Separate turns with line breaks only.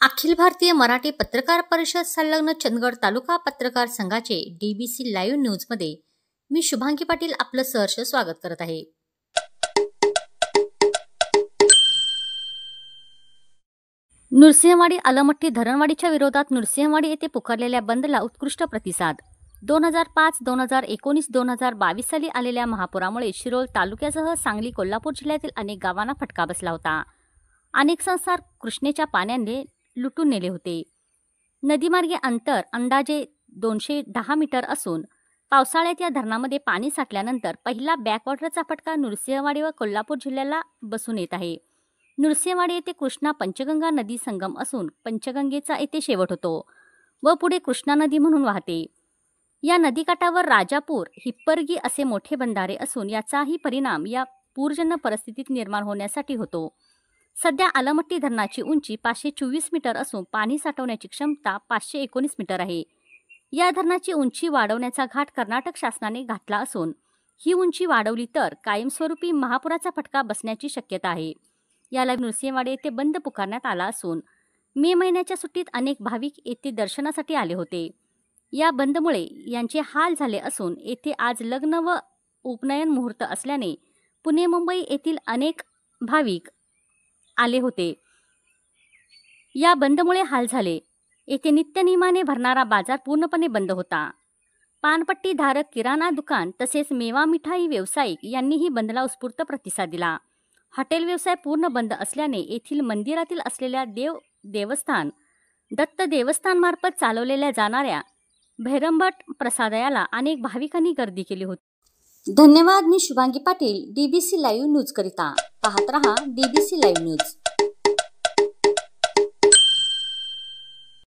अखिल भारतीय मराठी पत्रकार परिषद संलग्न चंदगड तालुका पत्रकार संघाचे डीबीसी लाईव्ह न्यूजमध्ये मी शुभांगी पाटील आपलं सहर्ष स्वागत करत आहे। नृसिंहवाडी अलमट्टी धरणवाडीच्या विरोधात नृसिंहवाडी येथे पुकारलेल्या बंदला उत्कृष्ट प्रतिसाद। 2005, 2019, 2022 साली आलेल्या महापुरामुळे शिरोळ तालुक्यासह सांगली, कोल्हापूर जिल्ह्यातील अनेक गावांना फटका बसला होता। अनेक संसार कृष्णेच्या पाण्याने लुटून नेले होते। नदीमार्गे अंतर अंदाजे 210 मीटर असून पावसाळ्यात या धरणामध्ये पाणी साठल्यानंतर पहिला बॅकवॉटरचा फटका नृसिंहवाडी व कोल्हापूर जिल्ह्याला बसून येत आहे। नृसिंहवाडी येथे कृष्णा पंचगंगा नदी संगम असून पंचगंगेचा येथे शेवट होतो व पुढे कृष्णा नदी म्हणून वाहते। या नदीकाठावर राजापूर, हिप्परगी असे मोठे बंधारे असून याचाही परिणाम या पूरजन्य परिस्थितीत निर्माण होण्यासाठी होतो। सध्या अलमट्टी धरणाची उंची 524 मीटर असून पाणी साठवण्याची क्षमता 519 मीटर आहे। या धरणाची उंची वाढवण्याचा घाट कर्नाटक शासनाने घातला असून ही उंची वाढवली तर कायमस्वरूपी महापुराचा फटका बसण्याची शक्यता आहे। याला नृसिंहवाडी येथे बंद पुकारण्यात आला असून मे महिन्याच्या सुट्टीत अनेक भाविक येथे दर्शनासाठी आले होते। या बंदमुळे यांचे हाल झाले असून येथे आज लग्न व उपनयन मुहूर्त असल्याने पुणे, मुंबई येथील अनेक भाविक आले होते। या बंदमुळे हाल झाले। येथे नित्यनियमाने भरणारा बाजार पूर्णपणे बंद होता। पानपट्टी धारक, किराणा दुकान तसेच मेवा मिठाई व्यावसायिक यांनीही बंदला उत्स्फूर्त प्रतिसाद दिला। हॉटेल व्यवसाय पूर्ण बंद असल्याने येथील मंदिरातील असलेल्या देवस्थान दत्त देवस्थान मार्फत चालवलेल्या जाणाऱ्या भैरमभट प्रसादायाला अनेक भाविकांनी गर्दी केली होती। धन्यवाद। मी Shubhangi Patil, DBC live news करिता पाहत रहा डीबीसी लाईव्ह न्यूज।